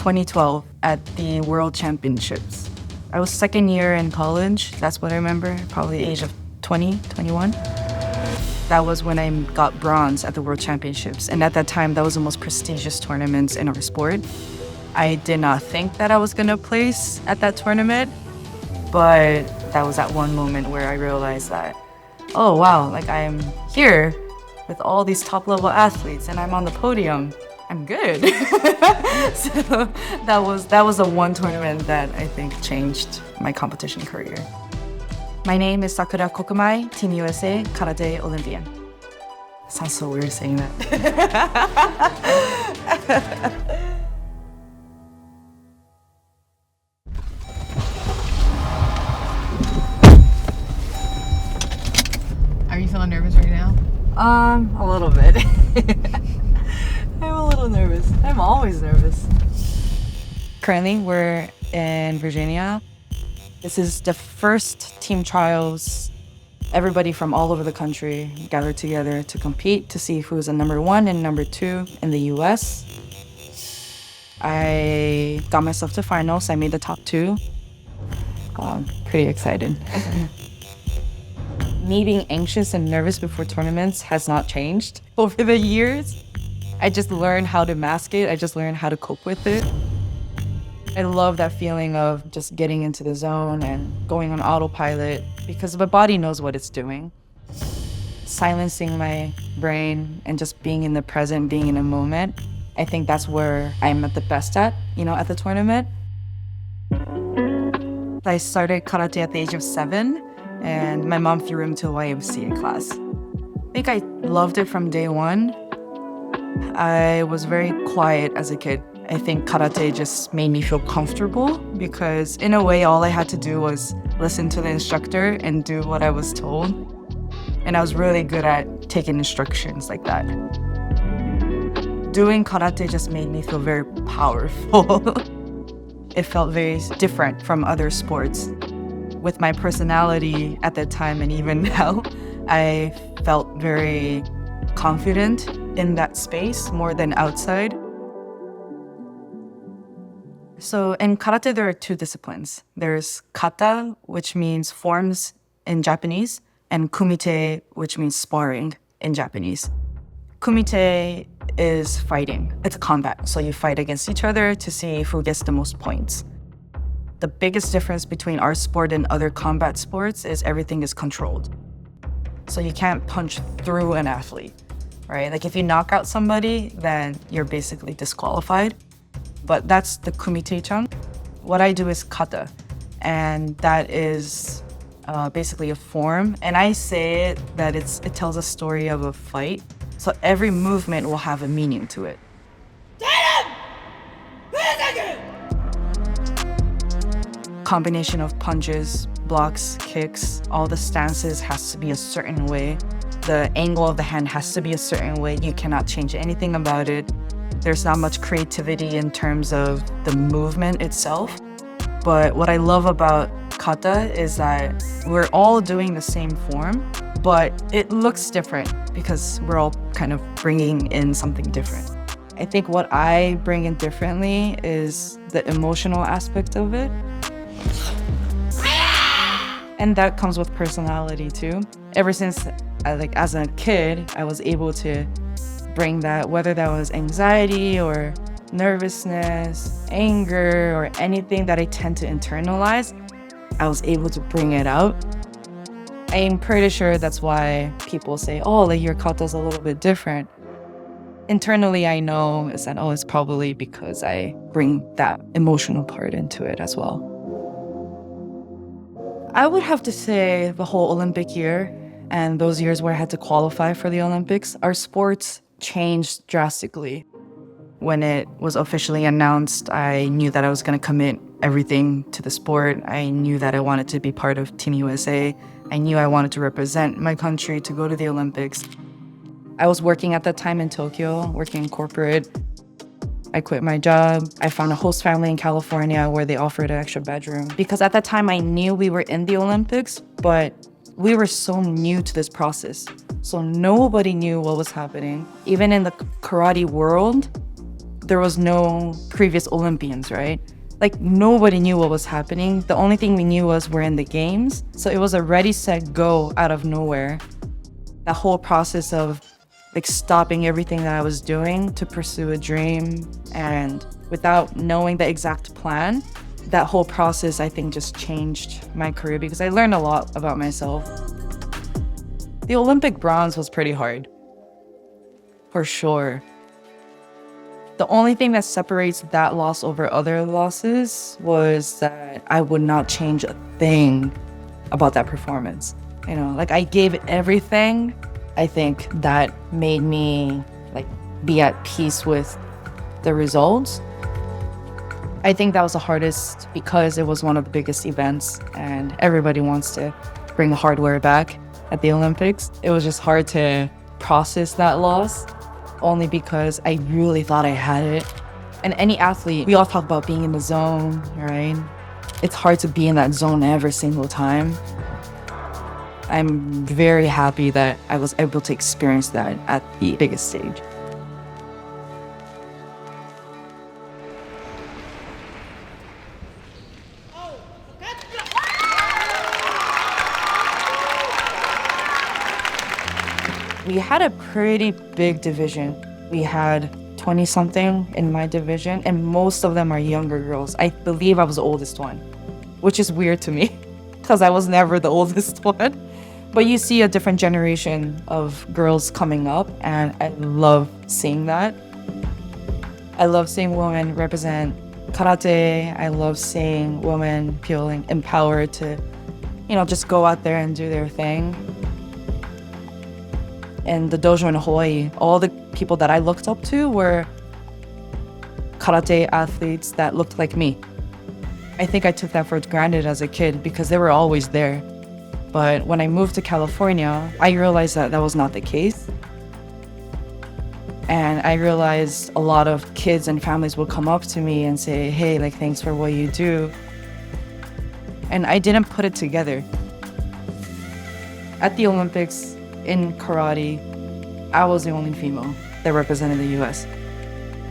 2012 at the World Championships. I was second year in college. That's what I remember, probably age of 20, 21. That was when I got bronze at the World Championships. And at that time, that was the most prestigious tournament in our sport. I did not think that I was gonna place at that tournament, but that was that one moment where I realized that, oh wow, like I'm here with all these top level athletes and I'm on the podium. I'm good. So that was the one tournament that I think changed my competition career. My name is Sakura Kokumai, Team USA Karate Olympian. Sounds so weird saying that. Are you feeling nervous right now? A little bit. I'm a little nervous. I'm always nervous. Currently, we're in Virginia. This is the first team trials. Everybody from all over the country gathered together to compete to see who's a number 1 and number 2 in the US. I got myself to finals. I made the top 2. Pretty excited. Me being anxious and nervous before tournaments has not changed over the years. I just learned how to mask it. I just learned how to cope with it. I love that feeling of just getting into the zone and going on autopilot because my body knows what it's doing. Silencing my brain and just being in the present, being in a moment. I think that's where I'm at the best at, at the tournament. I started karate at the age of 7 and my mom threw me to a YMCA class. I think I loved it from day one. I was very quiet as a kid. I think karate just made me feel comfortable because in a way, all I had to do was listen to the instructor and do what I was told. And I was really good at taking instructions like that. Doing karate just made me feel very powerful. It felt very different from other sports. With my personality at that time and even now, I felt very confident in that space more than outside. So in karate, there are 2 disciplines. There's kata, which means forms in Japanese, and kumite, which means sparring in Japanese. Kumite is fighting. It's a combat. So you fight against each other to see who gets the most points. The biggest difference between our sport and other combat sports is everything is controlled. So you can't punch through an athlete, right? Like if you knock out somebody, then you're basically disqualified. But that's the kumite chunk. What I do is kata, and that is basically a form. And I say it that it tells a story of a fight. So every movement will have a meaning to it. Combination of punches, blocks, kicks, all the stances has to be a certain way. The angle of the hand has to be a certain way. You cannot change anything about it. There's not much creativity in terms of the movement itself. But what I love about kata is that we're all doing the same form, but it looks different because we're all kind of bringing in something different. I think what I bring in differently is the emotional aspect of it. And that comes with personality too. Ever since, as a kid, I was able to bring that, whether that was anxiety or nervousness, anger, or anything that I tend to internalize, I was able to bring it out. I'm pretty sure that's why people say, oh, your kata's a little bit different. Internally, I know is that, it's probably because I bring that emotional part into it as well. I would have to say the whole Olympic year and those years where I had to qualify for the Olympics, our sports changed drastically. When it was officially announced, I knew that I was going to commit everything to the sport. I knew that I wanted to be part of Team USA. I knew I wanted to represent my country to go to the Olympics. I was working at that time in Tokyo, working in corporate. I quit my job. I found a host family in California where they offered an extra bedroom. Because at that time, I knew we were in the Olympics, but we were so new to this process. So nobody knew what was happening. Even in the karate world, there was no previous Olympians, right? Like nobody knew what was happening. The only thing we knew was we're in the games. So it was a ready, set, go out of nowhere. That whole process of like stopping everything that I was doing to pursue a dream, and without knowing the exact plan, that whole process I think just changed my career because I learned a lot about myself. The Olympic bronze was pretty hard, for sure. The only thing that separates that loss over other losses was that I would not change a thing about that performance. You know, like I gave it everything. I think that made me like be at peace with the results. I think that was the hardest because it was one of the biggest events and everybody wants to bring the hardware back at the Olympics. It was just hard to process that loss only because I really thought I had it. And any athlete, we all talk about being in the zone, right? It's hard to be in that zone every single time. I'm very happy that I was able to experience that at the biggest stage. We had a pretty big division. We had 20-something in my division, and most of them are younger girls. I believe I was the oldest one, which is weird to me because I was never the oldest one. But you see a different generation of girls coming up, and I love seeing that. I love seeing women represent karate. I love seeing women feeling empowered to, just go out there and do their thing. In the dojo in Hawaii, all the people that I looked up to were karate athletes that looked like me. I think I took that for granted as a kid because they were always there. But when I moved to California, I realized that that was not the case. And I realized a lot of kids and families would come up to me and say, hey, like, thanks for what you do. And I didn't put it together. At the Olympics, in karate, I was the only female that represented the US.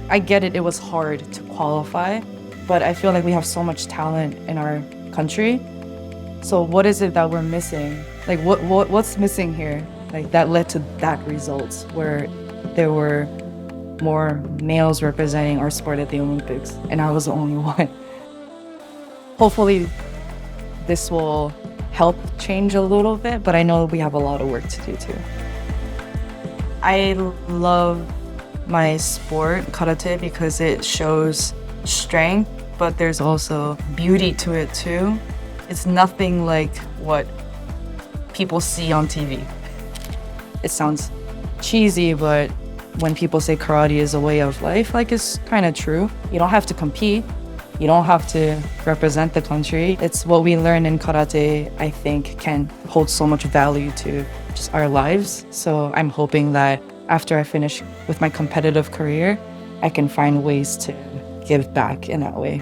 I get it, it was hard to qualify, but I feel like we have so much talent in our country. So what is it that we're missing? Like what's missing here? Like that led to that result where there were more males representing our sport at the Olympics, and I was the only one. Hopefully this will help change a little bit, but I know we have a lot of work to do too. I love my sport, karate, because it shows strength, but there's also beauty to it too. It's nothing like what people see on TV. It sounds cheesy, but when people say karate is a way of life, like it's kind of true. You don't have to compete. You don't have to represent the country. It's what we learn in karate, I think, can hold so much value to just our lives. So I'm hoping that after I finish with my competitive career, I can find ways to give back in that way.